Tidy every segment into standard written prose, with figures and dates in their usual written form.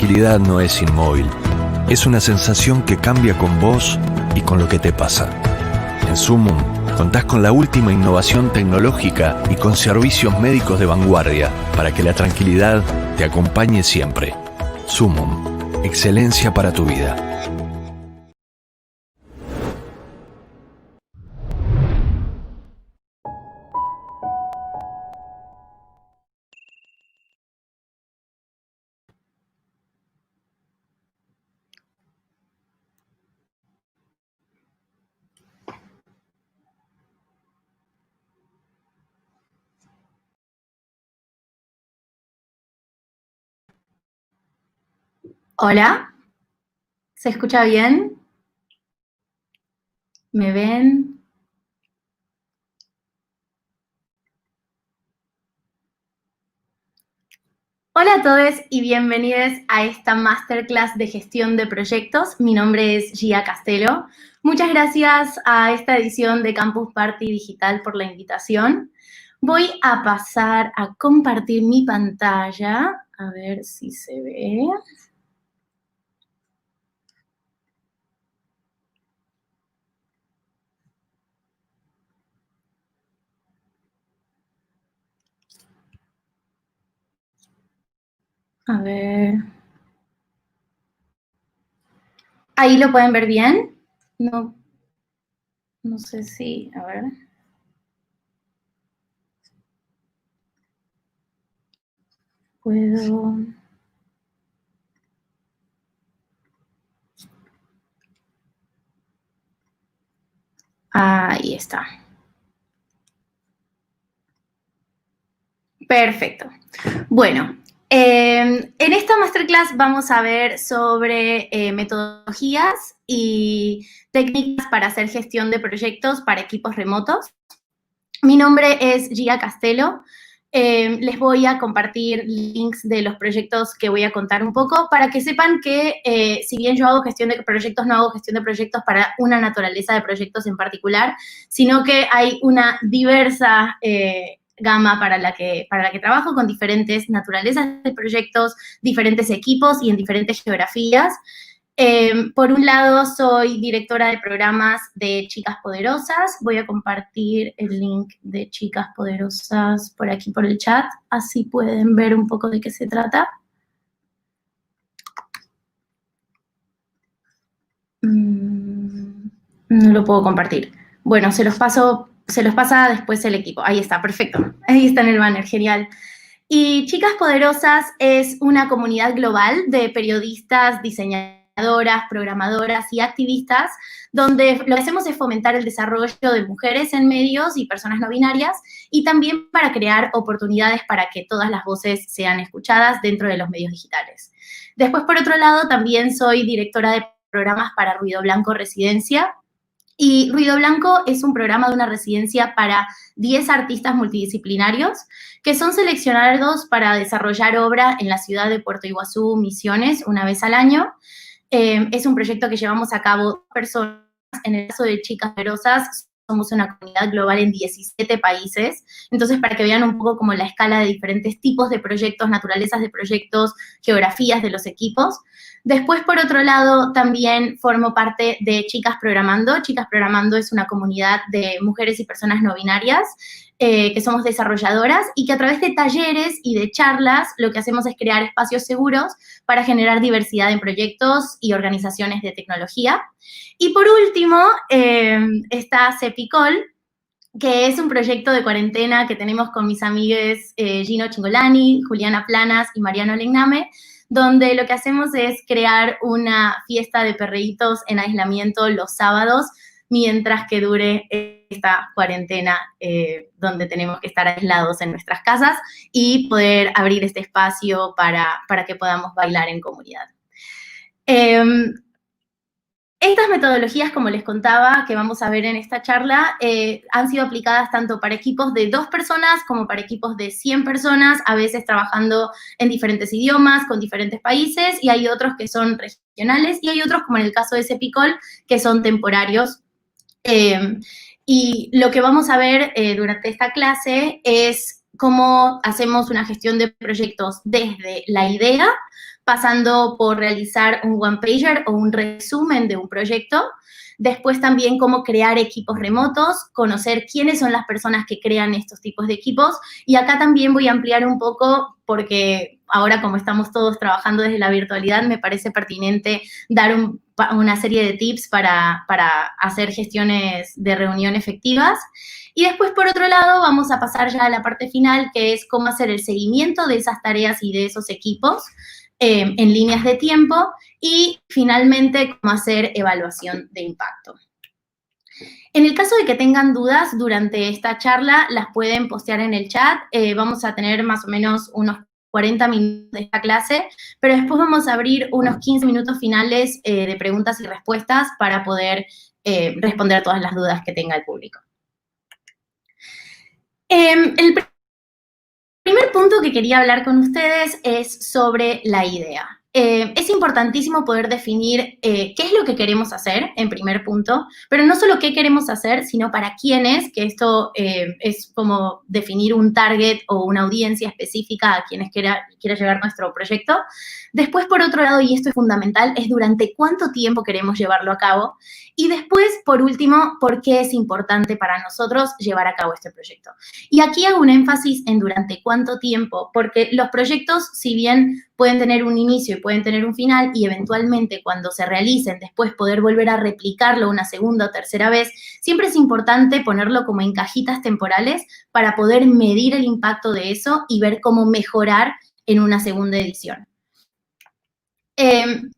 tranquilidad no es inmóvil. Es una sensación que cambia con vos y con lo que te pasa. En Sumum contás con la última innovación tecnológica y con servicios médicos de vanguardia para que la tranquilidad te acompañe siempre. Sumum, excelencia para tu vida. Hola, ¿se escucha bien? ¿Me ven? Hola a todos y bienvenidos a esta masterclass de gestión de proyectos. Mi nombre es Gia Castelo. Muchas gracias a esta edición de Campus Party Digital por la invitación. Voy a pasar a compartir mi pantalla, a ver si se ve. A ver. ¿Ahí lo pueden ver bien? No sé si, a ver. Puedo. Ahí está. Perfecto. Bueno, en esta masterclass vamos a ver sobre metodologías y técnicas para hacer gestión de proyectos para equipos remotos. Mi nombre es Gia Castelo. Les voy a compartir links de los proyectos que voy a contar un poco para que sepan que si bien yo hago gestión de proyectos, no hago gestión de proyectos para una naturaleza de proyectos en particular, sino que hay una diversa gama para la que trabajo con diferentes naturalezas de proyectos, diferentes equipos y en diferentes geografías. Por un lado, soy directora de programas de Chicas Poderosas. Voy a compartir el link de Chicas Poderosas por aquí por el chat, así pueden ver un poco de qué se trata. No lo puedo compartir. Bueno, se los pasa después el equipo. Ahí está, perfecto. Ahí está en el banner, genial. Y Chicas Poderosas es una comunidad global de periodistas, diseñadoras, programadoras y activistas, donde lo que hacemos es fomentar el desarrollo de mujeres en medios y personas no binarias, y también para crear oportunidades para que todas las voces sean escuchadas dentro de los medios digitales. Después, por otro lado, también soy directora de programas para Ruido Blanco Residencia. Y Ruido Blanco es un programa de una residencia para 10 artistas multidisciplinarios que son seleccionados para desarrollar obra en la ciudad de Puerto Iguazú, Misiones, una vez al año. Es un proyecto que llevamos a cabo personas. En el caso de Chicas Poderosas, somos una comunidad global en 17 países. Entonces, para que vean un poco como la escala de diferentes tipos de proyectos, naturalezas de proyectos, geografías de los equipos. Después, por otro lado, también formo parte de Chicas Programando. Chicas Programando es una comunidad de mujeres y personas no binarias que somos desarrolladoras y que a través de talleres y de charlas lo que hacemos es crear espacios seguros para generar diversidad en proyectos y organizaciones de tecnología. Y por último, está Cepicol, que es un proyecto de cuarentena que tenemos con mis amigues Gino Chingolani, Juliana Planas y Mariano Legname, donde lo que hacemos es crear una fiesta de perreitos en aislamiento los sábados, mientras que dure esta cuarentena donde tenemos que estar aislados en nuestras casas y poder abrir este espacio para que podamos bailar en comunidad. Estas metodologías, como les contaba, que vamos a ver en esta charla, han sido aplicadas tanto para equipos de 2 personas como para equipos de 100 personas, a veces trabajando en diferentes idiomas, con diferentes países, y hay otros que son regionales, y hay otros, como en el caso de Cepicol, que son temporarios. Y lo que vamos a ver durante esta clase es cómo hacemos una gestión de proyectos desde la idea, pasando por realizar un one-pager o un resumen de un proyecto. Después también cómo crear equipos remotos, conocer quiénes son las personas que crean estos tipos de equipos. Y acá también voy a ampliar un poco porque ahora como estamos todos trabajando desde la virtualidad, me parece pertinente dar una serie de tips para hacer gestiones de reunión efectivas. Y después, por otro lado, vamos a pasar ya a la parte final, que es cómo hacer el seguimiento de esas tareas y de esos equipos en líneas de tiempo y, finalmente, cómo hacer evaluación de impacto. En el caso de que tengan dudas durante esta charla, las pueden postear en el chat. Vamos a tener más o menos unos 40 minutos de esta clase, pero después vamos a abrir unos 15 minutos finales de preguntas y respuestas para poder responder todas las dudas que tenga el público. El primer punto que quería hablar con ustedes es sobre la idea. Es importantísimo poder definir qué es lo que queremos hacer, en primer punto, pero no solo qué queremos hacer, sino para quiénes, que esto es como definir un target o una audiencia específica a quienes quiera llegar nuestro proyecto. Después, por otro lado, y esto es fundamental, es durante cuánto tiempo queremos llevarlo a cabo. Y después, por último, por qué es importante para nosotros llevar a cabo este proyecto. Y aquí hago un énfasis en durante cuánto tiempo, porque los proyectos, si bien pueden tener un inicio y pueden tener un final, y eventualmente cuando se realicen después poder volver a replicarlo una segunda o tercera vez, siempre es importante ponerlo como en cajitas temporales para poder medir el impacto de eso y ver cómo mejorar en una segunda edición.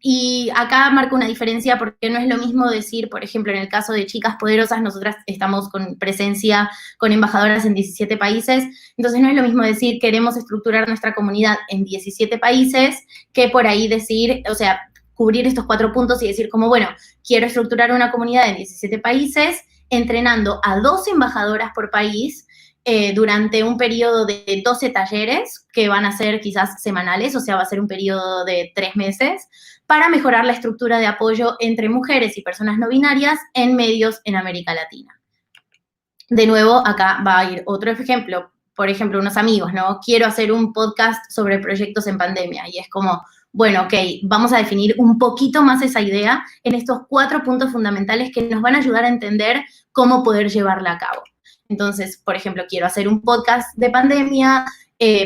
Y acá marco una diferencia porque no es lo mismo decir, por ejemplo, en el caso de Chicas Poderosas, nosotras estamos con presencia con embajadoras en 17 países, entonces no es lo mismo decir queremos estructurar nuestra comunidad en 17 países que por ahí decir, o sea, cubrir estos 4 puntos y decir como, bueno, quiero estructurar una comunidad en 17 países entrenando a 2 embajadoras por país durante un periodo de 12 talleres, que van a ser quizás semanales, o sea, va a ser un periodo de 3 meses, para mejorar la estructura de apoyo entre mujeres y personas no binarias en medios en América Latina. De nuevo, acá va a ir otro ejemplo, por ejemplo, unos amigos, ¿no? Quiero hacer un podcast sobre proyectos en pandemia, y es como, bueno, ok, vamos a definir un poquito más esa idea en estos 4 puntos fundamentales que nos van a ayudar a entender cómo poder llevarla a cabo. Entonces, por ejemplo, quiero hacer un podcast de pandemia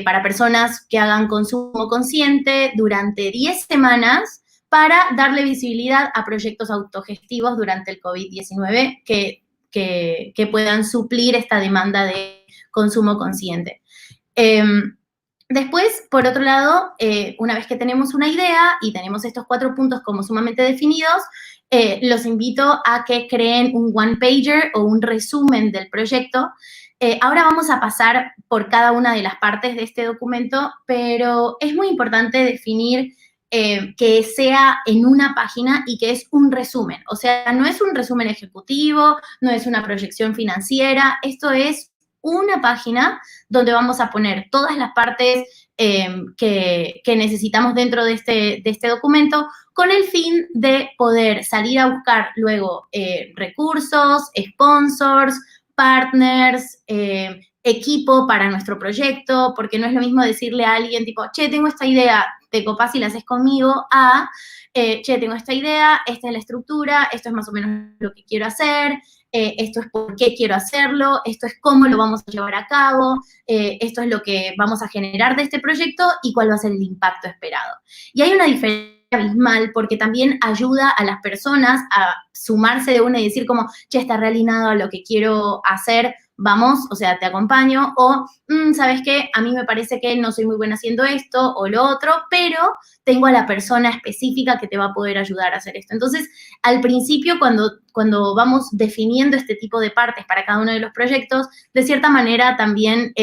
para personas que hagan consumo consciente durante 10 semanas para darle visibilidad a proyectos autogestivos durante el COVID-19 que puedan suplir esta demanda de consumo consciente. Después, por otro lado, una vez que tenemos una idea y tenemos estos 4 puntos como sumamente definidos, los invito a que creen un one-pager o un resumen del proyecto. Ahora vamos a pasar por cada una de las partes de este documento, pero es muy importante definir que sea en una página y que es un resumen. O sea, no es un resumen ejecutivo, no es una proyección financiera, esto es una página donde vamos a poner todas las partes que necesitamos dentro de este documento con el fin de poder salir a buscar luego recursos, sponsors, partners, equipo para nuestro proyecto, porque no es lo mismo decirle a alguien tipo, che, tengo esta idea, te copás y la haces conmigo, a, che, tengo esta idea, esta es la estructura, esto es más o menos lo que quiero hacer, esto es por qué quiero hacerlo, esto es cómo lo vamos a llevar a cabo, esto es lo que vamos a generar de este proyecto y cuál va a ser el impacto esperado. Y hay una diferencia abismal porque también ayuda a las personas a sumarse de una y decir como, che, está realineado a lo que quiero hacer, vamos, o sea, te acompaño, o, ¿sabes qué? A mí me parece que no soy muy buena haciendo esto o lo otro, pero tengo a la persona específica que te va a poder ayudar a hacer esto. Entonces, al principio, cuando vamos definiendo este tipo de partes para cada uno de los proyectos, de cierta manera también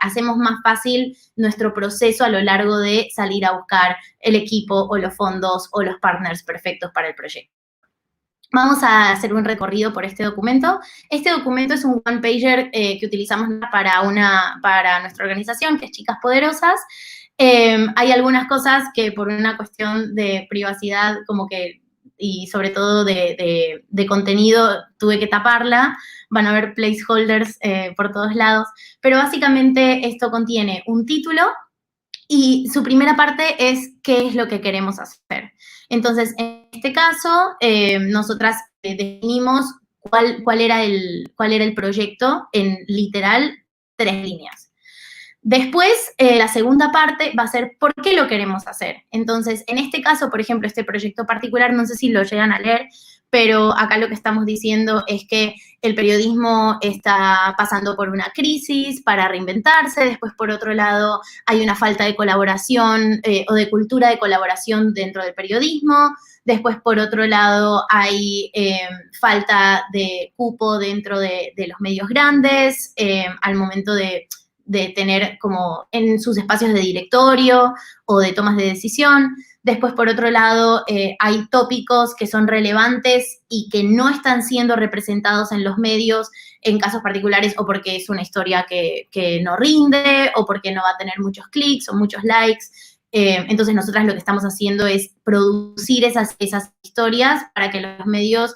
hacemos más fácil nuestro proceso a lo largo de salir a buscar el equipo o los fondos o los partners perfectos para el proyecto. Vamos a hacer un recorrido por este documento. Este documento es un one-pager que utilizamos para nuestra organización, que es Chicas Poderosas. Hay algunas cosas que por una cuestión de privacidad como que y sobre todo de contenido tuve que taparla. Van a haber placeholders por todos lados. Pero básicamente esto contiene un título, Y su primera parte es qué es lo que queremos hacer. Entonces, en este caso, nosotras definimos cuál era el proyecto en literal 3 líneas. Después, la segunda parte va a ser por qué lo queremos hacer. Entonces, en este caso, por ejemplo, este proyecto particular, no sé si lo llegan a leer, pero acá lo que estamos diciendo es que el periodismo está pasando por una crisis para reinventarse. Después, por otro lado, hay una falta de colaboración o de cultura de colaboración dentro del periodismo. Después, por otro lado, hay falta de cupo dentro de los medios grandes al momento de tener como en sus espacios de directorio o de tomas de decisión. Después, por otro lado, hay tópicos que son relevantes y que no están siendo representados en los medios en casos particulares o porque es una historia que no rinde o porque no va a tener muchos clics o muchos likes. Entonces, nosotras lo que estamos haciendo es producir esas historias para que los medios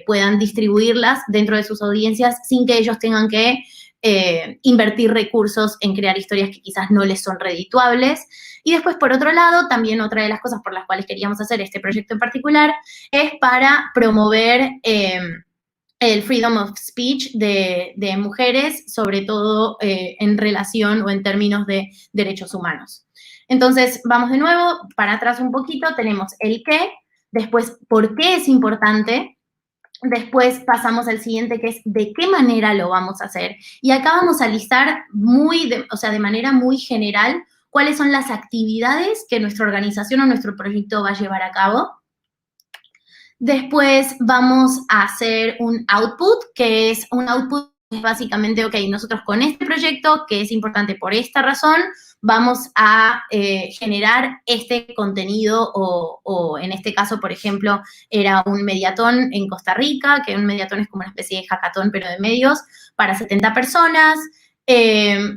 puedan distribuirlas dentro de sus audiencias sin que ellos tengan que invertir recursos en crear historias que quizás no les son redituables. Y después, por otro lado, también otra de las cosas por las cuales queríamos hacer este proyecto en particular es para promover el freedom of speech de mujeres, sobre todo en relación o en términos de derechos humanos. Entonces, vamos de nuevo para atrás un poquito, tenemos el qué, después por qué es importante. Después pasamos al siguiente, que es de qué manera lo vamos a hacer. Y acá vamos a listar de manera muy general cuáles son las actividades que nuestra organización o nuestro proyecto va a llevar a cabo. Después vamos a hacer un output, que es un output es básicamente, ok, nosotros con este proyecto, que es importante por esta razón, vamos a generar este contenido o en este caso, por ejemplo, era un mediatón en Costa Rica, que un mediatón es como una especie de hackathon, pero de medios, para 70 personas.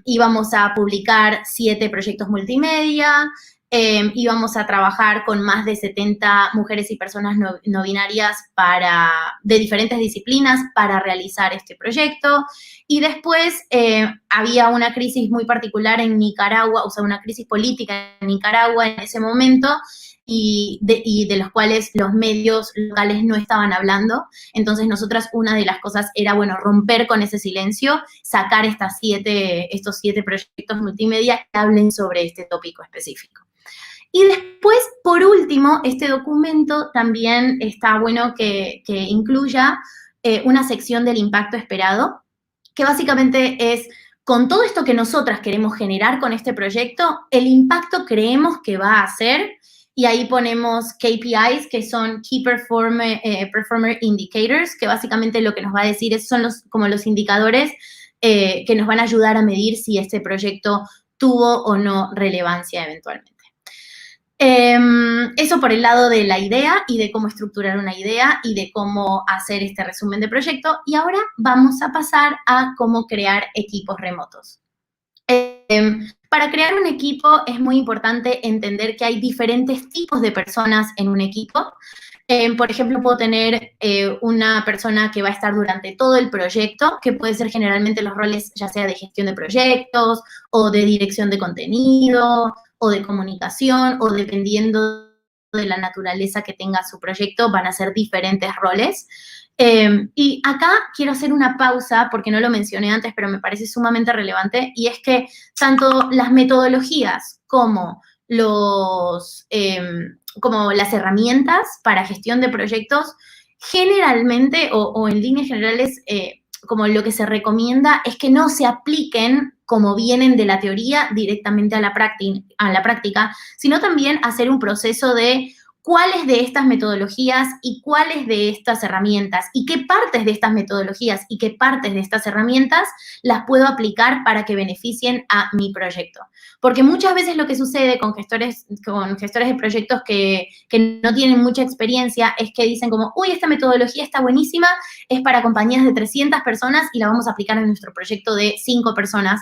Íbamos a publicar 7 proyectos multimedia, íbamos a trabajar con más de 70 mujeres y personas no binarias de diferentes disciplinas para realizar este proyecto. Y después había una crisis muy particular en Nicaragua, o sea, una crisis política en Nicaragua en ese momento, y de los cuales los medios locales no estaban hablando. Entonces, nosotras una de las cosas era, bueno, romper con ese silencio, sacar estos 7 proyectos multimedia que hablen sobre este tópico específico. Y después, por último, este documento también está bueno que incluya una sección del impacto esperado, que básicamente es, con todo esto que nosotras queremos generar con este proyecto, el impacto creemos que va a ser, y ahí ponemos KPIs, que son Key Performer Indicators, que básicamente lo que nos va a decir son como los indicadores que nos van a ayudar a medir si este proyecto tuvo o no relevancia eventualmente. Eso por el lado de la idea y de cómo estructurar una idea y de cómo hacer este resumen de proyecto. Y ahora vamos a pasar a cómo crear equipos remotos. Para crear un equipo es muy importante entender que hay diferentes tipos de personas en un equipo. Por ejemplo, puedo tener una persona que va a estar durante todo el proyecto, que puede ser generalmente los roles ya sea de gestión de proyectos o de dirección de contenido o de comunicación, o dependiendo de la naturaleza que tenga su proyecto, van a ser diferentes roles. Y acá quiero hacer una pausa, porque no lo mencioné antes, pero me parece sumamente relevante, y es que tanto las metodologías como las herramientas para gestión de proyectos, generalmente, o en líneas generales, como lo que se recomienda es que no se apliquen como vienen de la teoría directamente a la práctica, sino también hacer un proceso de cuáles de estas metodologías y cuáles de estas herramientas y qué partes de estas metodologías y qué partes de estas herramientas las puedo aplicar para que beneficien a mi proyecto. Porque muchas veces lo que sucede con gestores de proyectos que no tienen mucha experiencia es que dicen como, uy, esta metodología está buenísima, es para compañías de 300 personas y la vamos a aplicar en nuestro proyecto de 5 personas.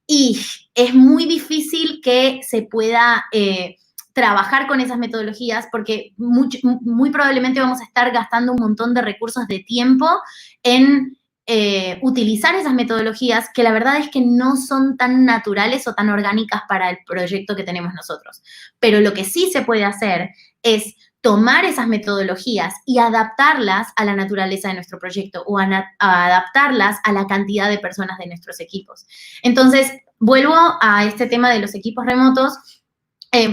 Y es muy difícil que se pueda trabajar con esas metodologías porque muy probablemente vamos a estar gastando un montón de recursos de tiempo en utilizar esas metodologías que la verdad es que no son tan naturales o tan orgánicas para el proyecto que tenemos nosotros. Pero lo que sí se puede hacer es tomar esas metodologías y adaptarlas a la naturaleza de nuestro proyecto o a adaptarlas a la cantidad de personas de nuestros equipos. Entonces, vuelvo a este tema de los equipos remotos,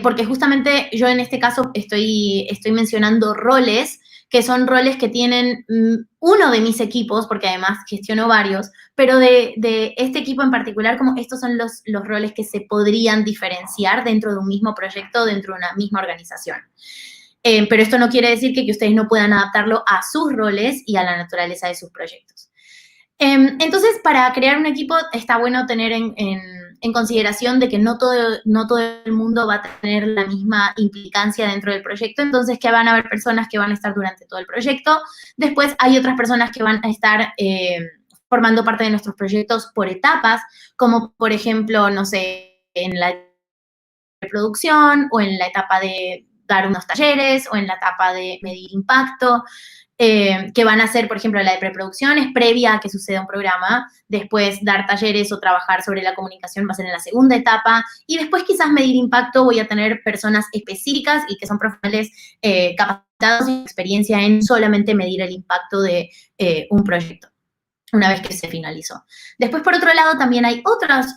porque justamente yo en este caso estoy mencionando roles que son roles que tienen uno de mis equipos, porque además gestiono varios, pero de este equipo en particular, como estos son los roles que se podrían diferenciar dentro de un mismo proyecto, dentro de una misma organización. Pero esto no quiere decir que ustedes no puedan adaptarlo a sus roles y a la naturaleza de sus proyectos. Entonces, para crear un equipo está bueno tener en consideración de que no todo el mundo va a tener la misma implicancia dentro del proyecto, entonces que van a haber personas que van a estar durante todo el proyecto. Después hay otras personas que van a estar formando parte de nuestros proyectos por etapas, como por ejemplo, no sé, en la producción o en la etapa de dar unos talleres o en la etapa de medir impacto. Que van a ser, por ejemplo, la de preproducción es previa a que suceda un programa, después dar talleres o trabajar sobre la comunicación va a ser en la segunda etapa, y después quizás medir impacto voy a tener personas específicas y que son profesionales capacitados y experiencia en solamente medir el impacto de un proyecto una vez que se finalizó. Después, por otro lado, también hay otros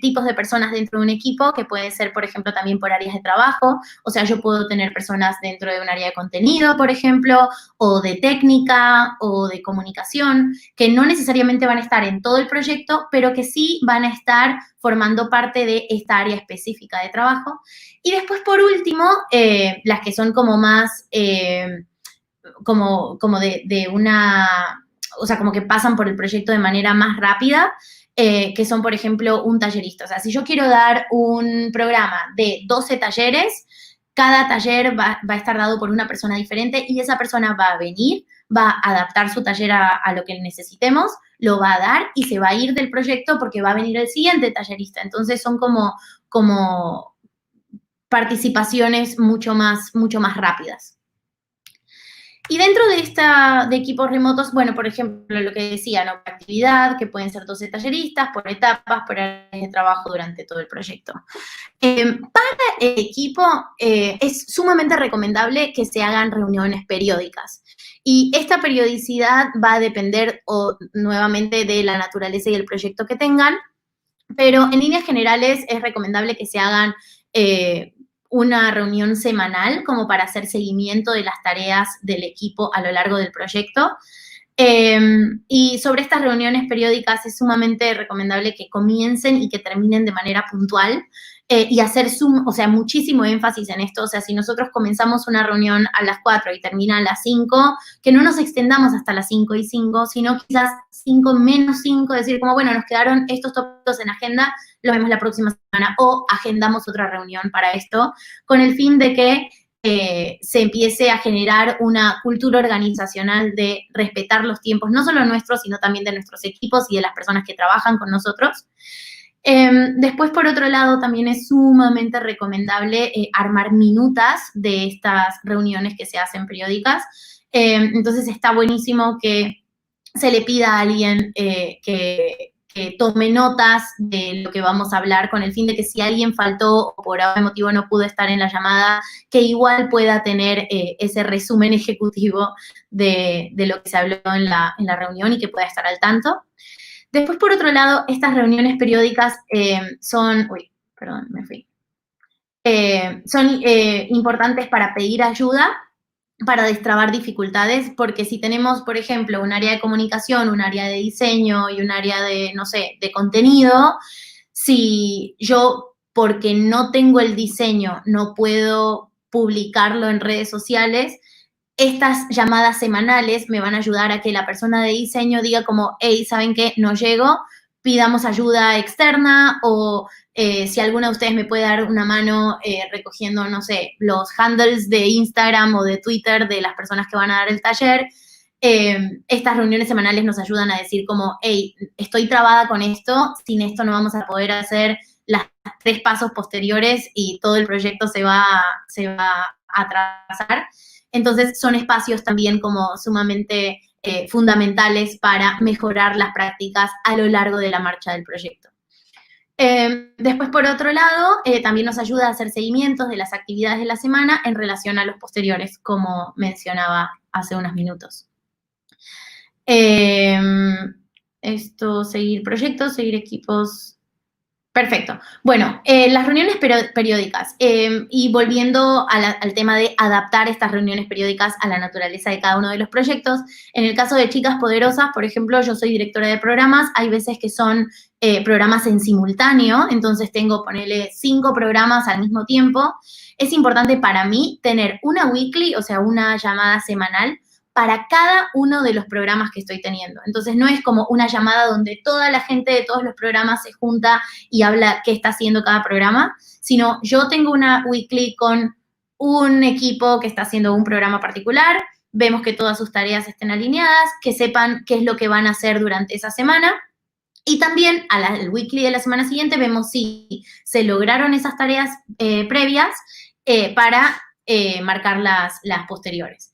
tipos de personas dentro de un equipo que pueden ser, por ejemplo, también por áreas de trabajo. O sea, yo puedo tener personas dentro de un área de contenido, por ejemplo, o de técnica o de comunicación, que no necesariamente van a estar en todo el proyecto, pero que sí van a estar formando parte de esta área específica de trabajo. Y después, por último, las que son como más, como de una... O sea, como que pasan por el proyecto de manera más rápida, que son, por ejemplo, un tallerista. O sea, si yo quiero dar un programa de 12 talleres, cada taller va a estar dado por una persona diferente y esa persona va a venir, va a adaptar su taller a lo que necesitemos, lo va a dar y se va a ir del proyecto porque va a venir el siguiente tallerista. Entonces, son como participaciones mucho más rápidas. Y dentro de equipos remotos, bueno, por ejemplo, lo que decía, ¿no? Actividad, que pueden ser 12 talleristas, por etapas, por áreas de trabajo durante todo el proyecto. Para el equipo es sumamente recomendable que se hagan reuniones periódicas. Y esta periodicidad va a depender nuevamente de la naturaleza y el proyecto que tengan, pero en líneas generales es recomendable que se hagan una reunión semanal como para hacer seguimiento de las tareas del equipo a lo largo del proyecto. Y sobre estas reuniones periódicas es sumamente recomendable que comiencen y que terminen de manera puntual y hacer muchísimo énfasis en esto. O sea, si nosotros comenzamos una reunión a las 4 y termina a las 5, que no nos extendamos hasta las 5 y 5, sino quizás 5 menos 5, decir como, bueno, nos quedaron estos tópicos en agenda, lo vemos la próxima semana, o agendamos otra reunión para esto, con el fin de que se empiece a generar una cultura organizacional de respetar los tiempos, no solo nuestros, sino también de nuestros equipos y de las personas que trabajan con nosotros. Después, por otro lado, también es sumamente recomendable armar minutas de estas reuniones que se hacen periódicas. Entonces, está buenísimo que se le pida a alguien que tome notas de lo que vamos a hablar, con el fin de que si alguien faltó o por algún motivo no pudo estar en la llamada, que igual pueda tener ese resumen ejecutivo de lo que se habló en la reunión y que pueda estar al tanto. Después, por otro lado, estas reuniones periódicas son importantes para pedir ayuda, para destrabar dificultades, porque si tenemos, por ejemplo, un área de comunicación, un área de diseño y un área de, no sé, de contenido, si yo, porque no tengo el diseño, no puedo publicarlo en redes sociales, estas llamadas semanales me van a ayudar a que la persona de diseño diga como, hey, ¿saben qué? No llego, pidamos ayuda externa, o si alguno de ustedes me puede dar una mano recogiendo, no sé, los handles de Instagram o de Twitter de las personas que van a dar el taller. Estas reuniones semanales nos ayudan a decir como, hey, estoy trabada con esto, sin esto no vamos a poder hacer las 3 pasos posteriores y todo el proyecto se va a atrasar. Entonces, son espacios también como sumamente fundamentales para mejorar las prácticas a lo largo de la marcha del proyecto. Después, por otro lado, también nos ayuda a hacer seguimientos de las actividades de la semana en relación a los posteriores, como mencionaba hace unos minutos. Seguir proyectos, seguir equipos. Perfecto. Bueno, las reuniones periódicas. Y volviendo al tema de adaptar estas reuniones periódicas a la naturaleza de cada uno de los proyectos. En el caso de Chicas Poderosas, por ejemplo, yo soy directora de programas. Hay veces que son programas en simultáneo. Entonces tengo, ponele, 5 programas al mismo tiempo. Es importante para mí tener una weekly, o sea, una llamada semanal, para cada uno de los programas que estoy teniendo. Entonces, no es como una llamada donde toda la gente de todos los programas se junta y habla qué está haciendo cada programa, sino yo tengo una weekly con un equipo que está haciendo un programa particular, vemos que todas sus tareas estén alineadas, que sepan qué es lo que van a hacer durante esa semana, y también al weekly de la semana siguiente vemos si se lograron esas tareas previas para marcar las posteriores.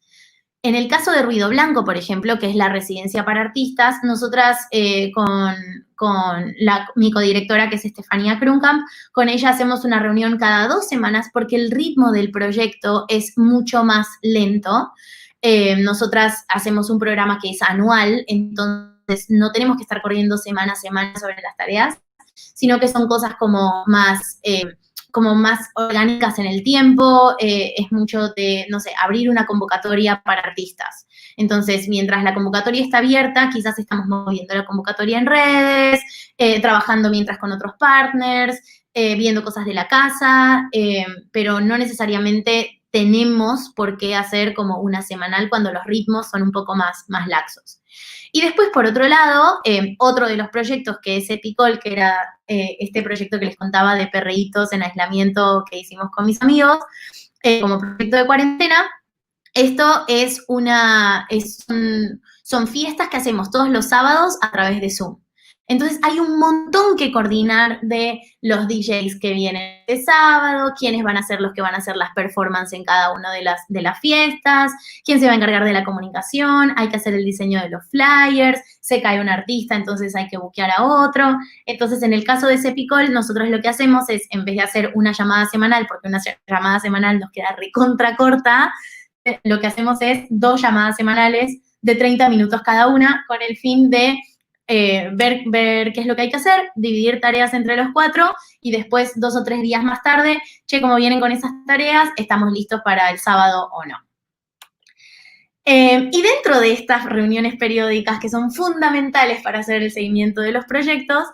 En el caso de Ruido Blanco, por ejemplo, que es la residencia para artistas, nosotras con mi codirectora, que es Estefanía Krunkamp, con ella hacemos una reunión cada 2 semanas porque el ritmo del proyecto es mucho más lento. Nosotras hacemos un programa que es anual, entonces no tenemos que estar corriendo semana a semana sobre las tareas, sino que son cosas como más orgánicas en el tiempo, es mucho de, no sé, abrir una convocatoria para artistas. Entonces, mientras la convocatoria está abierta, quizás estamos moviendo la convocatoria en redes, trabajando mientras con otros partners, viendo cosas de la casa, pero no necesariamente tenemos por qué hacer como una semanal cuando los ritmos son un poco más laxos. Y después, por otro lado, otro de los proyectos que es Epicol, que era este proyecto que les contaba de perreitos en aislamiento que hicimos con mis amigos, como proyecto de cuarentena, esto son fiestas que hacemos todos los sábados a través de Zoom. Entonces, hay un montón que coordinar de los DJs que vienen de sábado, quiénes van a ser los que van a hacer las performances en cada una de las fiestas, quién se va a encargar de la comunicación, hay que hacer el diseño de los flyers, se cae un artista, entonces hay que buquear a otro. Entonces, en el caso de Cepicol, nosotros lo que hacemos es, en vez de hacer una llamada semanal, porque una llamada semanal nos queda recontra corta, lo que hacemos es 2 llamadas semanales de 30 minutos cada una, con el fin de ver qué es lo que hay que hacer, dividir tareas entre los 4 y después 2 o 3 días más tarde, cómo vienen con esas tareas, estamos listos para el sábado o no. Y dentro de estas reuniones periódicas que son fundamentales para hacer el seguimiento de los proyectos,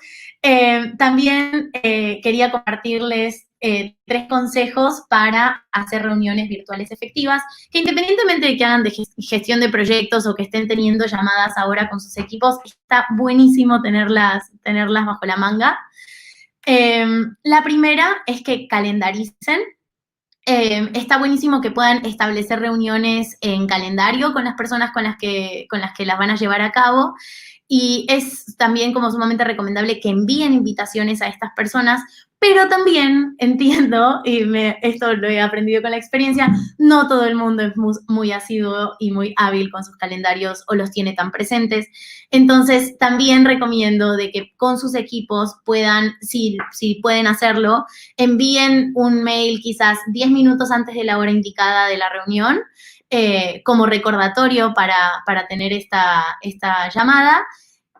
también quería compartirles 3 consejos para hacer reuniones virtuales efectivas, que independientemente de que hagan de gestión de proyectos o que estén teniendo llamadas ahora con sus equipos, está buenísimo tenerlas bajo la manga. La primera es que calendaricen. Está buenísimo que puedan establecer reuniones en calendario con las personas con las que las van a llevar a cabo, y es también como sumamente recomendable que envíen invitaciones a estas personas, pero también entiendo, y esto lo he aprendido con la experiencia, no todo el mundo es muy asiduo y muy hábil con sus calendarios o los tiene tan presentes. Entonces, también recomiendo de que con sus equipos puedan, si pueden hacerlo, envíen un mail quizás 10 minutos antes de la hora indicada de la reunión, como recordatorio para tener esta llamada,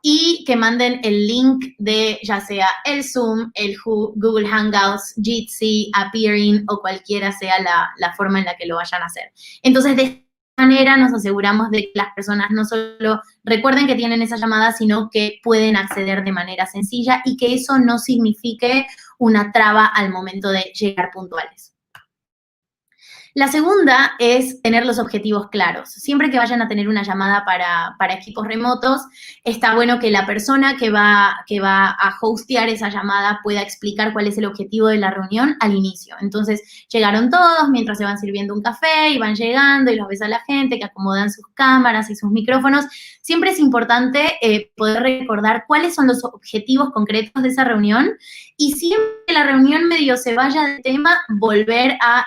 y que manden el link de ya sea el Zoom, el Google Hangouts, Jitsi, Appearing o cualquiera sea la forma en la que lo vayan a hacer. Entonces, de esta manera nos aseguramos de que las personas no solo recuerden que tienen esa llamada, sino que pueden acceder de manera sencilla y que eso no signifique una traba al momento de llegar puntuales. La segunda es tener los objetivos claros. Siempre que vayan a tener una llamada para equipos remotos, está bueno que la persona que va a hostear esa llamada pueda explicar cuál es el objetivo de la reunión al inicio. Entonces, llegaron todos mientras se van sirviendo un café y van llegando y los ves a la gente que acomodan sus cámaras y sus micrófonos. Siempre es importante poder recordar cuáles son los objetivos concretos de esa reunión, y siempre que la reunión medio se vaya del tema, volver a,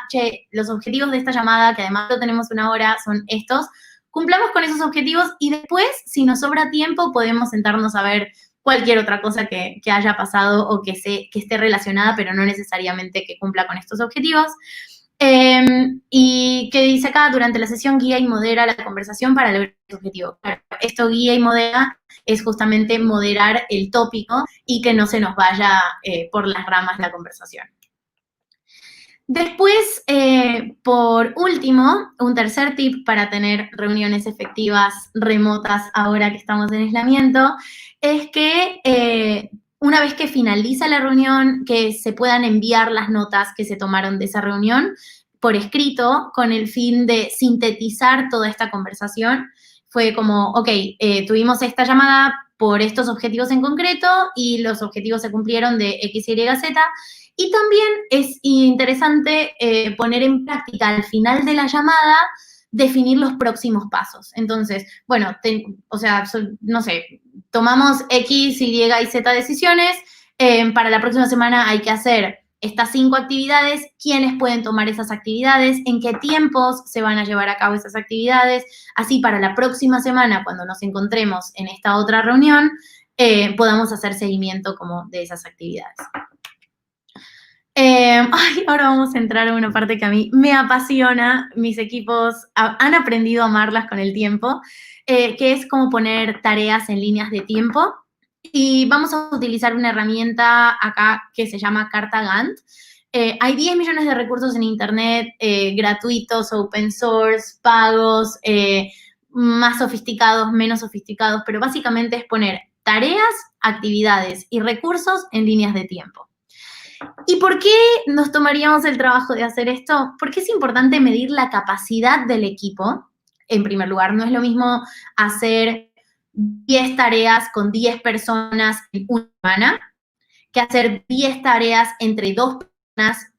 los objetivos de esta llamada, que además no tenemos una hora, son estos. cumplamos con esos objetivos y después, si nos sobra tiempo, podemos sentarnos a ver cualquier otra cosa que haya pasado o que esté relacionada, pero no necesariamente que cumpla con estos objetivos. Y que dice acá, durante la sesión guía y modera la conversación para lograr el objetivo. Claro, esto guía y modera es justamente moderar el tópico y que no se nos vaya por las ramas la conversación. Después, por último, un tercer tip para tener reuniones efectivas remotas ahora que estamos en aislamiento, es que una vez que finaliza la reunión, que se puedan enviar las notas que se tomaron de esa reunión por escrito con el fin de sintetizar toda esta conversación. Fue como, ok, tuvimos esta llamada por estos objetivos en concreto y los objetivos se cumplieron de X, Y, Z. Y también es interesante poner en práctica al final de la llamada, definir los próximos pasos. Entonces, bueno, no sé, tomamos X, Y y Z decisiones, para la próxima semana hay que hacer estas 5 actividades, quiénes pueden tomar esas actividades, en qué tiempos se van a llevar a cabo esas actividades, así para la próxima semana, cuando nos encontremos en esta otra reunión, podamos hacer seguimiento como de esas actividades. Ahora vamos a entrar a una parte que a mí me apasiona, mis equipos han aprendido a amarlas con el tiempo, que es como poner tareas en líneas de tiempo. Y vamos a utilizar una herramienta acá que se llama Carta Gantt. Hay 10 millones de recursos en Internet, gratuitos, open source, pagos, más sofisticados, menos sofisticados, pero básicamente es poner tareas, actividades y recursos en líneas de tiempo. ¿Y por qué nos tomaríamos el trabajo de hacer esto? Porque es importante medir la capacidad del equipo. En primer lugar, no es lo mismo hacer 10 tareas con 10 personas en una semana que hacer 10 tareas entre 2 personas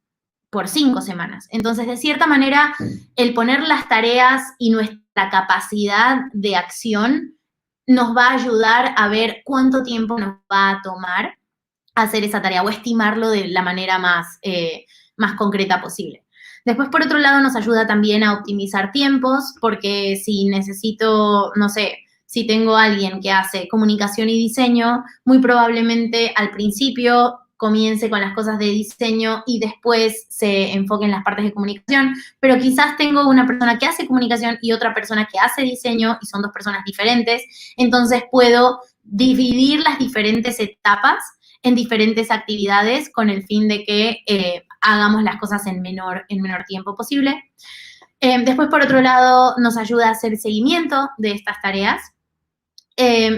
por 5 semanas. Entonces, de cierta manera, el poner las tareas y nuestra capacidad de acción nos va a ayudar a ver cuánto tiempo nos va a tomar hacer esa tarea o estimarlo de la manera más concreta posible. Después, por otro lado, nos ayuda también a optimizar tiempos, porque si necesito, no sé, si tengo a alguien que hace comunicación y diseño, muy probablemente al principio comience con las cosas de diseño y después se enfoque en las partes de comunicación, pero quizás tengo una persona que hace comunicación y otra persona que hace diseño y son 2 personas diferentes, entonces puedo dividir las diferentes etapas en diferentes actividades con el fin de que hagamos las cosas en menor tiempo posible. Después, por otro lado, nos ayuda a hacer seguimiento de estas tareas.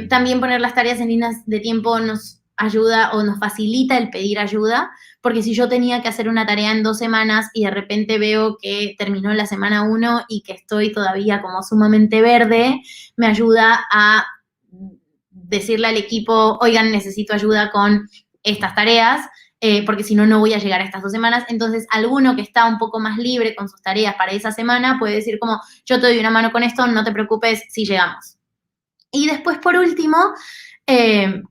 También poner las tareas en líneas de tiempo nos ayuda o nos facilita el pedir ayuda, porque si yo tenía que hacer una tarea en 2 semanas y de repente veo que terminó la semana 1 y que estoy todavía como sumamente verde, me ayuda a decirle al equipo, oigan, necesito ayuda con estas tareas, porque si no, no voy a llegar a estas 2 semanas. Entonces, alguno que está un poco más libre con sus tareas para esa semana puede decir como, yo te doy una mano con esto, no te preocupes si llegamos. Y después, por último,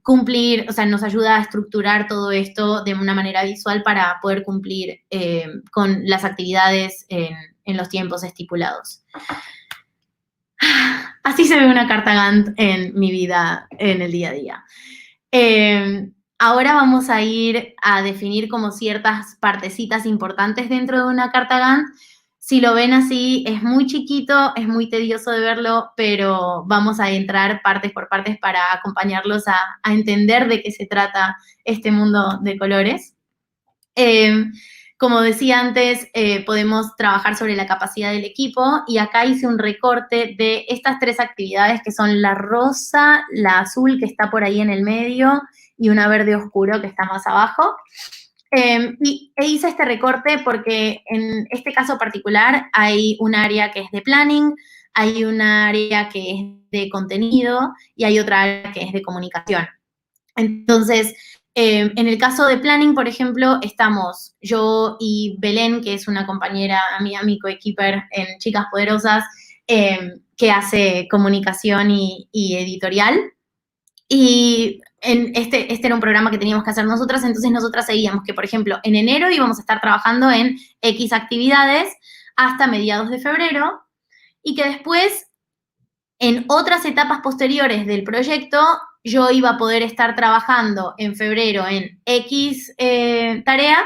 cumplir, o sea, nos ayuda a estructurar todo esto de una manera visual para poder cumplir con las actividades en los tiempos estipulados. Así se ve una carta Gantt en mi vida, en el día a día. Ahora vamos a ir a definir como ciertas partecitas importantes dentro de una carta Gantt. Si lo ven así, es muy chiquito, es muy tedioso de verlo, pero vamos a entrar partes por partes para acompañarlos a entender de qué se trata este mundo de colores. Como decía antes, podemos trabajar sobre la capacidad del equipo y acá hice un recorte de estas 3 actividades que son la rosa, la azul que está por ahí en el medio y una verde oscuro que está más abajo. Hice este recorte porque en este caso particular hay un área que es de planning, hay un área que es de contenido y hay otra área que es de comunicación. Entonces, en el caso de planning, por ejemplo, estamos yo y Belén, que es una compañera amiga, mi coequiper en Chicas Poderosas, que hace comunicación y editorial. Y este era un programa que teníamos que hacer nosotras, entonces nosotras seguíamos que, por ejemplo, en enero íbamos a estar trabajando en X actividades hasta mediados de febrero y que después En otras etapas posteriores del proyecto, yo iba a poder estar trabajando en febrero en X tarea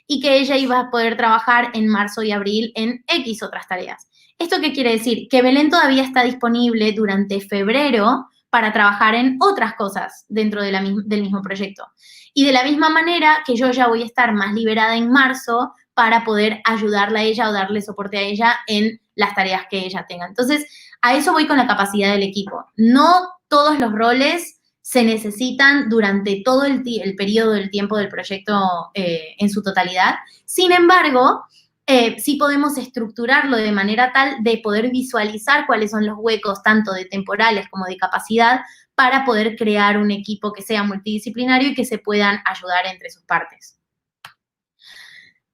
y que ella iba a poder trabajar en marzo y abril en X otras tareas. ¿Esto qué quiere decir? Que Belén todavía está disponible durante febrero para trabajar en otras cosas dentro de del mismo proyecto. Y de la misma manera que yo ya voy a estar más liberada en marzo para poder ayudarla a ella o darle soporte a ella en las tareas que ella tenga. Entonces, a eso voy con la capacidad del equipo. No todos los roles se necesitan durante todo el periodo del tiempo del proyecto en su totalidad. Sin embargo, sí podemos estructurarlo de manera tal de poder visualizar cuáles son los huecos, tanto de temporales como de capacidad, para poder crear un equipo que sea multidisciplinario y que se puedan ayudar entre sus partes.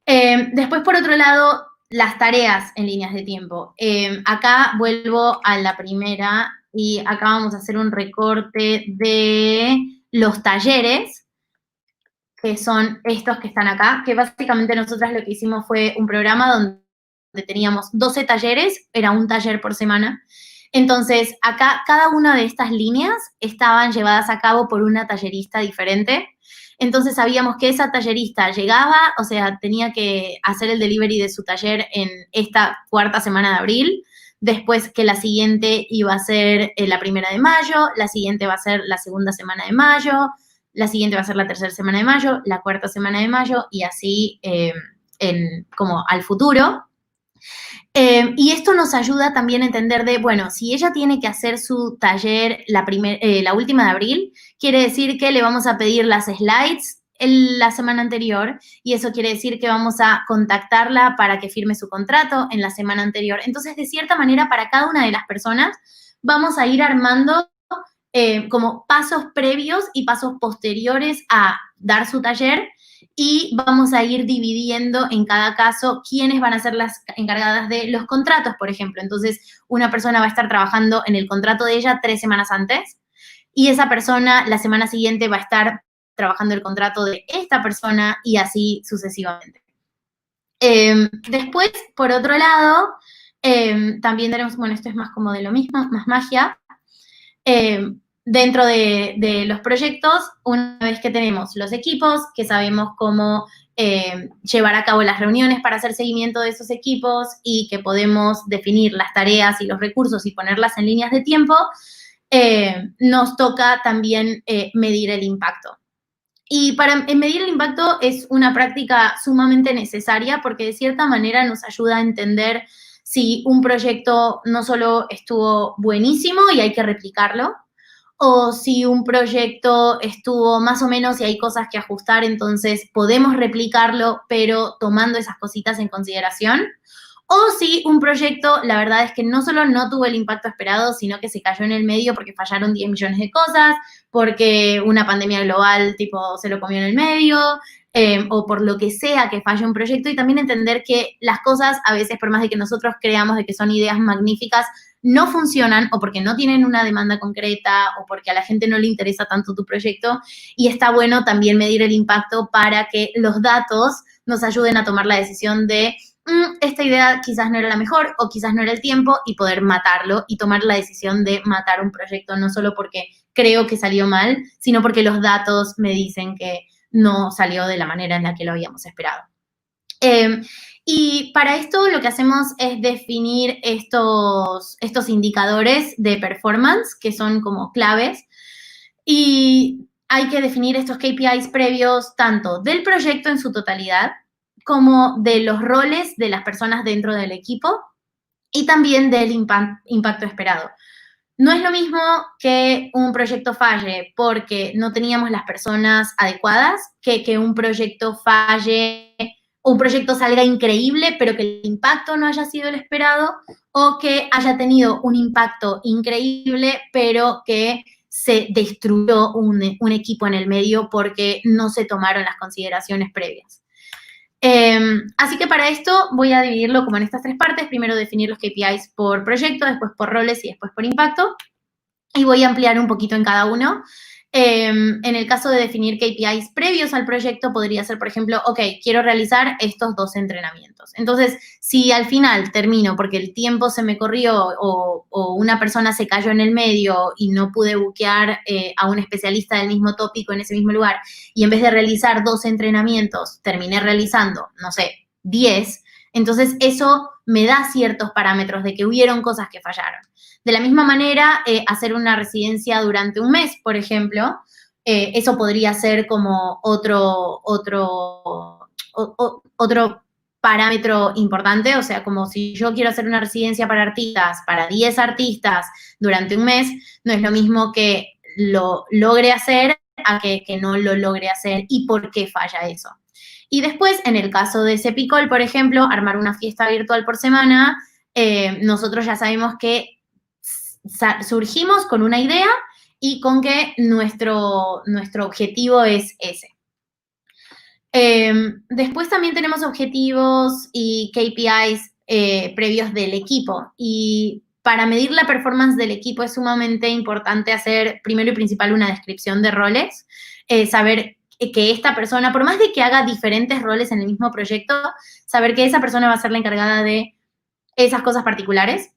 Después, por otro lado, las tareas en líneas de tiempo. Acá vuelvo a la primera y acá vamos a hacer un recorte de los talleres, que son estos que están acá, que básicamente nosotras lo que hicimos fue un programa donde teníamos 12 talleres, era un taller por semana. Entonces, acá cada una de estas líneas estaban llevadas a cabo por una tallerista diferente. Entonces sabíamos que esa tallerista llegaba, o sea, tenía que hacer el delivery de su taller en esta cuarta semana de abril, después que la siguiente iba a ser la primera de mayo, la siguiente va a ser la segunda semana de mayo, la siguiente va a ser la tercera semana de mayo, la cuarta semana de mayo y así como al futuro. Y esto nos ayuda también a entender de, bueno, si ella tiene que hacer su taller la última de abril, quiere decir que le vamos a pedir las slides la semana anterior y eso quiere decir que vamos a contactarla para que firme su contrato en la semana anterior. Entonces, de cierta manera, para cada una de las personas vamos a ir armando como pasos previos y pasos posteriores a dar su taller y vamos a ir dividiendo en cada caso quiénes van a ser las encargadas de los contratos, por ejemplo. Entonces, una persona va a estar trabajando en el contrato de ella 3 semanas antes y esa persona la semana siguiente va a estar trabajando el contrato de esta persona y así sucesivamente. Después, por otro lado, también tenemos, bueno, esto es más como de lo mismo, más magia. Dentro de los proyectos, una vez que tenemos los equipos, que sabemos cómo llevar a cabo las reuniones para hacer seguimiento de esos equipos y que podemos definir las tareas y los recursos y ponerlas en líneas de tiempo, nos toca también medir el impacto. Y para medir el impacto es una práctica sumamente necesaria porque de cierta manera nos ayuda a entender si un proyecto no solo estuvo buenísimo y hay que replicarlo, o si un proyecto estuvo más o menos y hay cosas que ajustar, entonces podemos replicarlo, pero tomando esas cositas en consideración. O si un proyecto, la verdad es que no solo no tuvo el impacto esperado, sino que se cayó en el medio porque fallaron 10 millones de cosas, porque una pandemia global tipo se lo comió en el medio, o por lo que sea que falle un proyecto, y también entender que las cosas a veces, por más de que nosotros creamos de que son ideas magníficas, no funcionan o porque no tienen una demanda concreta o porque a la gente no le interesa tanto tu proyecto, y está bueno también medir el impacto para que los datos nos ayuden a tomar la decisión de esta idea quizás no era la mejor o quizás no era el tiempo y poder matarlo y tomar la decisión de matar un proyecto no solo porque creo que salió mal, sino porque los datos me dicen que no salió de la manera en la que lo habíamos esperado. Y para esto lo que hacemos es definir estos indicadores de performance, que son como claves, y hay que definir estos KPIs previos tanto del proyecto en su totalidad, como de los roles de las personas dentro del equipo y también del impacto esperado. No es lo mismo que un proyecto falle porque no teníamos las personas adecuadas, que un proyecto falle, un proyecto salga increíble, pero que el impacto no haya sido el esperado, o que haya tenido un impacto increíble, pero que se destruyó un equipo en el medio porque no se tomaron las consideraciones previas. Así que para esto voy a dividirlo como en estas 3 partes. Primero definir los KPIs por proyecto, después por roles y después por impacto. Y voy a ampliar un poquito en cada uno. En el caso de definir KPIs previos al proyecto, podría ser, por ejemplo, ok, quiero realizar estos 2 entrenamientos. Entonces, si al final termino porque el tiempo se me corrió o una persona se cayó en el medio y no pude buquear a un especialista del mismo tópico en ese mismo lugar, y en vez de realizar 2 entrenamientos, terminé realizando, no sé, 10, entonces eso me da ciertos parámetros de que hubieron cosas que fallaron. De la misma manera, hacer una residencia durante un mes, por ejemplo, eso podría ser como otro parámetro importante, o sea, como si yo quiero hacer una residencia para artistas, para 10 artistas durante un mes, no es lo mismo que lo logre hacer a que no lo logre hacer y por qué falla eso. Y después, en el caso de Cepicol, por ejemplo, armar una fiesta virtual por semana, nosotros ya sabemos que surgimos con una idea y con que nuestro objetivo es ese. Después también tenemos objetivos y KPIs previos del equipo. Y para medir la performance del equipo es sumamente importante hacer, primero y principal, una descripción de roles, saber que esta persona, por más de que haga diferentes roles en el mismo proyecto, saber que esa persona va a ser la encargada de esas cosas particulares.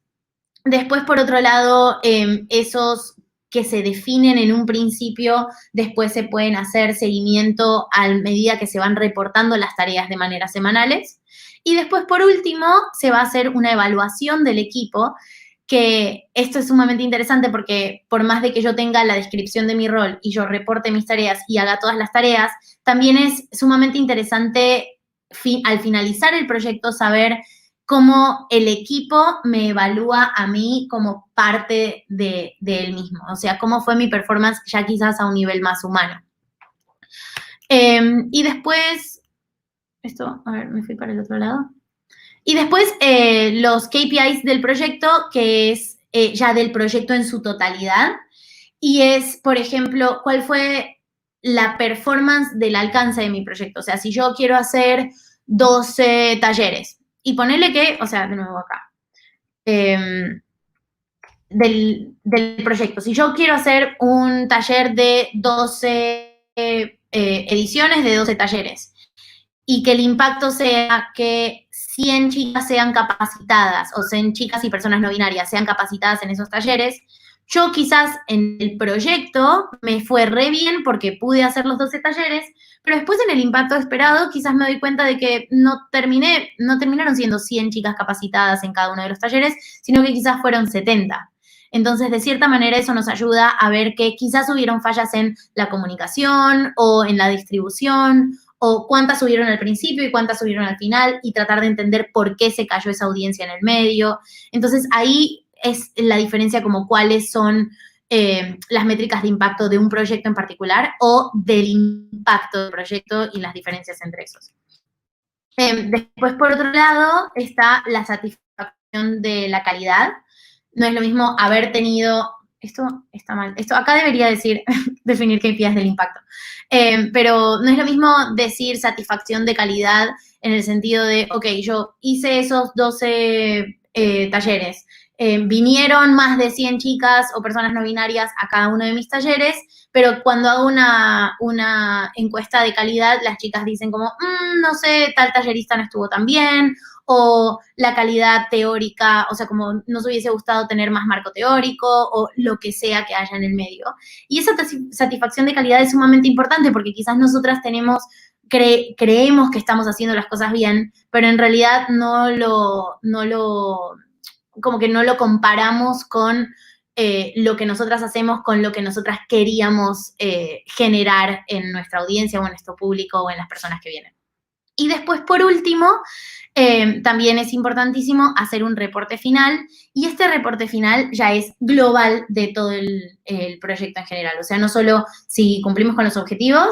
Después, por otro lado, esos que se definen en un principio, después se pueden hacer seguimiento a medida que se van reportando las tareas de manera semanales. Y después, por último, se va a hacer una evaluación del equipo, que esto es sumamente interesante porque por más de que yo tenga la descripción de mi rol y yo reporte mis tareas y haga todas las tareas, también es sumamente interesante al finalizar el proyecto saber cómo el equipo me evalúa a mí como parte de él mismo. O sea, cómo fue mi performance ya quizás a un nivel más humano. Y después, a ver, me fui para el otro lado. Y después los KPIs del proyecto, que es ya del proyecto en su totalidad. Y es, por ejemplo, cuál fue la performance del alcance de mi proyecto. O sea, si yo quiero hacer 12 talleres, y ponerle que, o sea, de nuevo acá, del proyecto. Si yo quiero hacer un taller de 12 ediciones de 12 talleres y que el impacto sea que 100 chicas sean capacitadas o 100 chicas y personas no binarias sean capacitadas en esos talleres, yo quizás en el proyecto me fue re bien porque pude hacer los 12 talleres, pero después en el impacto esperado quizás me doy cuenta de que no terminaron siendo 100 chicas capacitadas en cada uno de los talleres, sino que quizás fueron 70. Entonces, de cierta manera, eso nos ayuda a ver que quizás hubieron fallas en la comunicación o en la distribución, o cuántas subieron al principio y cuántas subieron al final, y tratar de entender por qué se cayó esa audiencia en el medio. Entonces, ahí es la diferencia como cuáles son las métricas de impacto de un proyecto en particular o del impacto del proyecto y las diferencias entre esos. Después, por otro lado, está la satisfacción de la calidad. No es lo mismo haber tenido, esto está mal, esto acá debería decir, definir KPIs del impacto, pero no es lo mismo decir satisfacción de calidad en el sentido de, ok, yo hice esos 12 talleres, vinieron más de 100 chicas o personas no binarias a cada uno de mis talleres, pero cuando hago una encuesta de calidad, las chicas dicen como, no sé, tal tallerista no estuvo tan bien, o la calidad teórica, o sea, como nos hubiese gustado tener más marco teórico, o lo que sea que haya en el medio. Y esa satisfacción de calidad es sumamente importante porque quizás nosotras creemos que estamos haciendo las cosas bien, pero en realidad como que no lo comparamos con lo que nosotras hacemos con lo que nosotras queríamos generar en nuestra audiencia o en nuestro público o en las personas que vienen. Y después, por último, también es importantísimo hacer un reporte final, y este reporte final ya es global de todo el proyecto en general. O sea, no solo si cumplimos con los objetivos,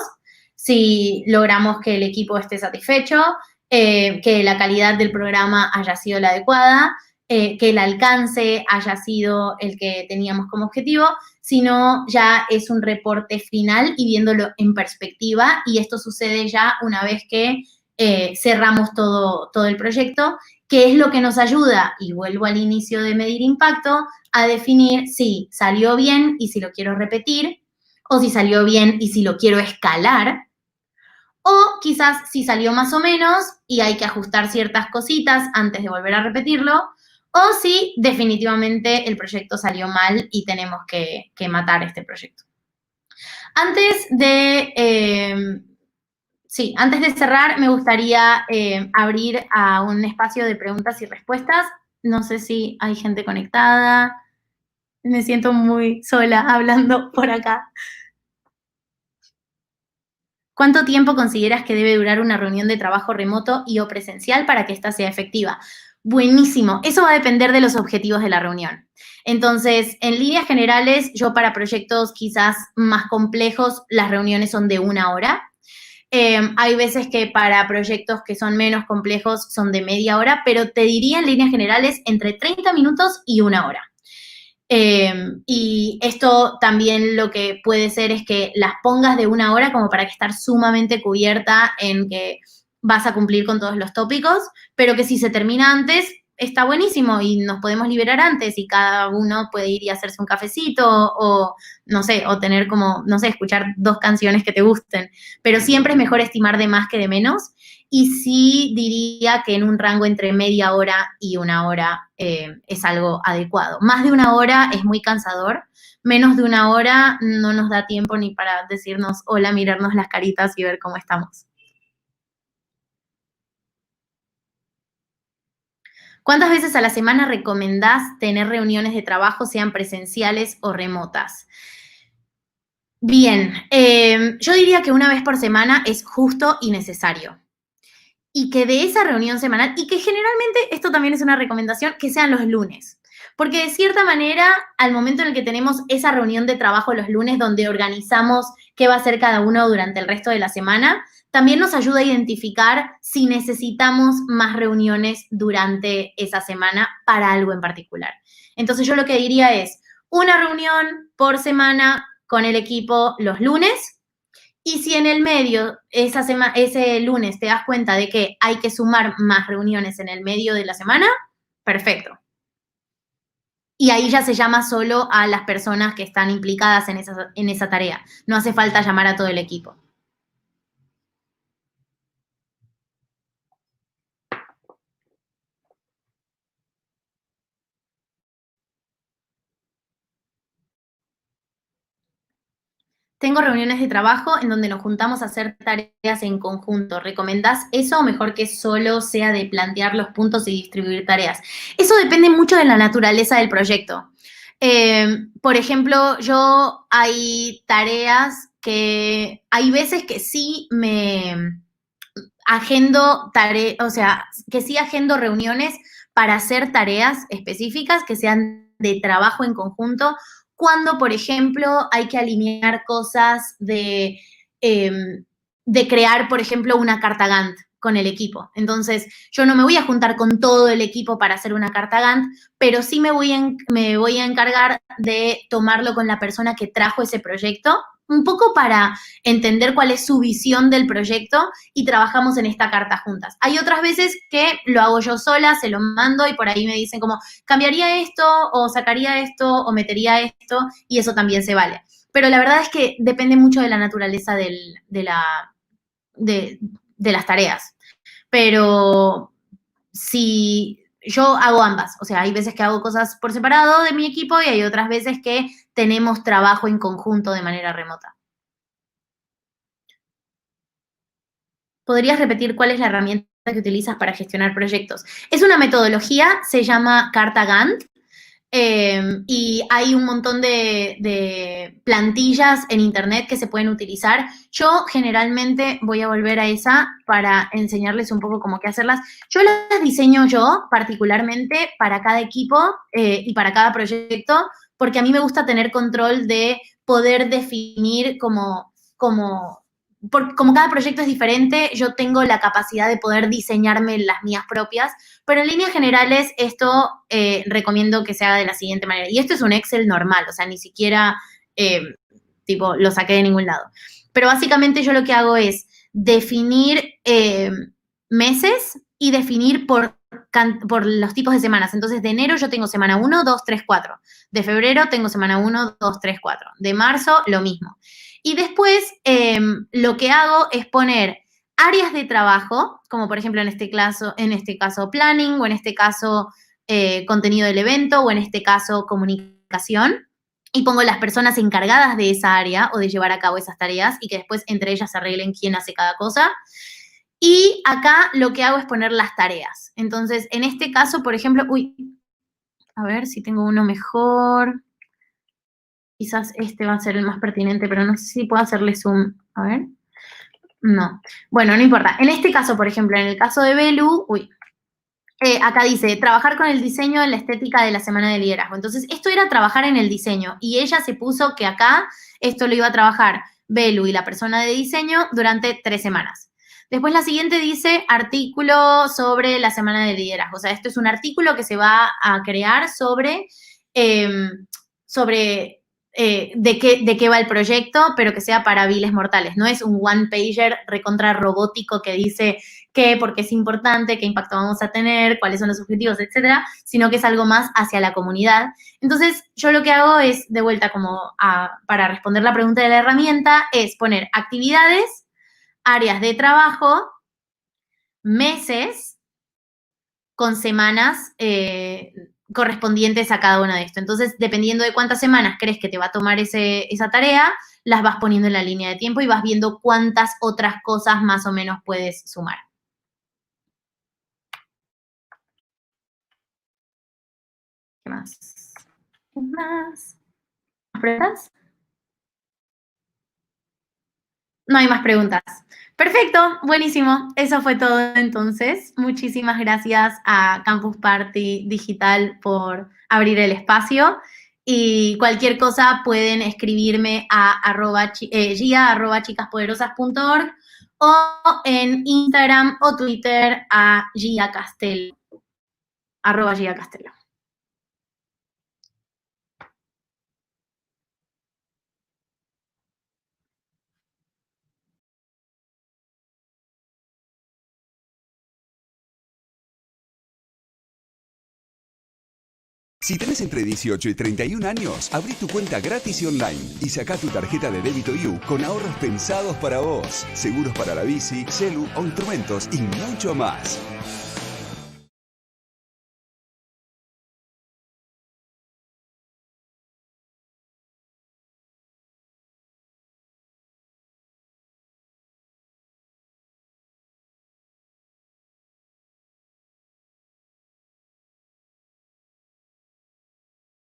si logramos que el equipo esté satisfecho, que la calidad del programa haya sido la adecuada, que el alcance haya sido el que teníamos como objetivo, sino ya es un reporte final y viéndolo en perspectiva, y esto sucede ya una vez que cerramos todo el proyecto, que es lo que nos ayuda, y vuelvo al inicio de medir impacto, a definir si salió bien y si lo quiero repetir, o si salió bien y si lo quiero escalar, o quizás si salió más o menos y hay que ajustar ciertas cositas antes de volver a repetirlo, o si definitivamente el proyecto salió mal y tenemos que matar este proyecto. Antes de cerrar, me gustaría abrir a un espacio de preguntas y respuestas. No sé si hay gente conectada. Me siento muy sola hablando por acá. ¿Cuánto tiempo consideras que debe durar una reunión de trabajo remoto y o presencial para que ésta sea efectiva? Buenísimo. Eso va a depender de los objetivos de la reunión. Entonces, en líneas generales, yo para proyectos quizás más complejos, las reuniones son de 1 hora. Hay veces que para proyectos que son menos complejos son de media hora, pero te diría en líneas generales entre 30 minutos y 1 hora. Y esto también lo que puede ser es que las pongas de 1 hora como para que estar sumamente cubierta en que vas a cumplir con todos los tópicos, pero que si se termina antes, está buenísimo y nos podemos liberar antes y cada uno puede ir y hacerse un cafecito o, no sé, o tener como, no sé, escuchar 2 canciones que te gusten. Pero siempre es mejor estimar de más que de menos. Y sí diría que en un rango entre media hora y 1 hora es algo adecuado. Más de 1 hora es muy cansador. Menos de 1 hora no nos da tiempo ni para decirnos hola, mirarnos las caritas y ver cómo estamos. ¿Cuántas veces a la semana recomendás tener reuniones de trabajo, sean presenciales o remotas? Bien, yo diría que 1 vez por semana es justo y necesario. Y que de esa reunión semanal, y que generalmente, esto también es una recomendación, que sean los lunes. Porque de cierta manera, al momento en el que tenemos esa reunión de trabajo los lunes, donde organizamos qué va a hacer cada uno durante el resto de la semana, también nos ayuda a identificar si necesitamos más reuniones durante esa semana para algo en particular. Entonces yo lo que diría es una reunión por semana con el equipo los lunes. Y si en el medio, ese lunes, te das cuenta de que hay que sumar más reuniones en el medio de la semana, perfecto. Y ahí ya se llama solo a las personas que están implicadas en esa tarea. No hace falta llamar a todo el equipo. Tengo reuniones de trabajo en donde nos juntamos a hacer tareas en conjunto. ¿Recomendás eso o mejor que solo sea de plantear los puntos y distribuir tareas? Eso depende mucho de la naturaleza del proyecto. Por ejemplo, hay tareas que hay veces que sí me agendo que sí agendo reuniones para hacer tareas específicas que sean de trabajo en conjunto, cuando, por ejemplo, hay que alinear cosas de crear, por ejemplo, una carta Gantt con el equipo. Entonces, yo no me voy a juntar con todo el equipo para hacer una carta Gantt, pero sí me voy a encargar de tomarlo con la persona que trajo ese proyecto, un poco para entender cuál es su visión del proyecto y trabajamos en esta carta juntas. Hay otras veces que lo hago yo sola, se lo mando y por ahí me dicen como, cambiaría esto o sacaría esto o metería esto y eso también se vale. Pero la verdad es que depende mucho de la naturaleza de las tareas. Pero si yo hago ambas, o sea, hay veces que hago cosas por separado de mi equipo y hay otras veces que tenemos trabajo en conjunto de manera remota. ¿Podrías repetir cuál es la herramienta que utilizas para gestionar proyectos? Es una metodología, se llama Carta Gantt, y hay un montón de plantillas en internet que se pueden utilizar. Yo generalmente voy a volver a esa para enseñarles un poco cómo qué hacerlas. Yo las diseño yo particularmente para cada equipo y para cada proyecto, porque a mí me gusta tener control de poder definir como cada proyecto es diferente, yo tengo la capacidad de poder diseñarme las mías propias, pero en líneas generales esto recomiendo que se haga de la siguiente manera. Y esto es un Excel normal, o sea, ni siquiera lo saqué de ningún lado. Pero básicamente yo lo que hago es definir meses y definir por por los tipos de semanas. Entonces, de enero yo tengo semana 1, 2, 3, 4. De febrero tengo semana 1, 2, 3, 4. De marzo, lo mismo. Y después, lo que hago es poner áreas de trabajo, como por ejemplo en este caso planning, o en este caso contenido del evento, o en este caso comunicación, y pongo las personas encargadas de esa área o de llevar a cabo esas tareas y que después entre ellas se arreglen quién hace cada cosa. Y acá lo que hago es poner las tareas. Entonces, en este caso, por ejemplo, a ver si tengo uno mejor. Quizás este va a ser el más pertinente, pero no sé si puedo hacerle zoom. A ver. No. Bueno, no importa. En este caso, por ejemplo, en el caso de Belu, acá dice, trabajar con el diseño en la estética de la semana de liderazgo. Entonces, esto era trabajar en el diseño. Y ella se puso que acá esto lo iba a trabajar Belu y la persona de diseño durante 3 semanas. Después la siguiente dice artículo sobre la semana de liderazgo. O sea, esto es un artículo que se va a crear sobre de qué va el proyecto, pero que sea para viles mortales. No es un one-pager recontra robótico que dice qué, por qué es importante, qué impacto vamos a tener, cuáles son los objetivos, etcétera, sino que es algo más hacia la comunidad. Entonces, yo lo que hago es, de vuelta, para responder la pregunta de la herramienta, es poner actividades, áreas de trabajo, meses con semanas correspondientes a cada uno de estos. Entonces, dependiendo de cuántas semanas crees que te va a tomar esa tarea, las vas poniendo en la línea de tiempo y vas viendo cuántas otras cosas más o menos puedes sumar. ¿Qué más? ¿Qué más? ¿Más preguntas? No hay más preguntas. Perfecto, buenísimo. Eso fue todo entonces. Muchísimas gracias a Campus Party Digital por abrir el espacio. Y cualquier cosa pueden escribirme a gia@chicaspoderosas.org o en Instagram o Twitter a giacastelo, @giacastelo. Si tenés entre 18 y 31 años, abrí tu cuenta gratis y online y sacá tu tarjeta de débito You con ahorros pensados para vos, seguros para la bici, celu o instrumentos y mucho más.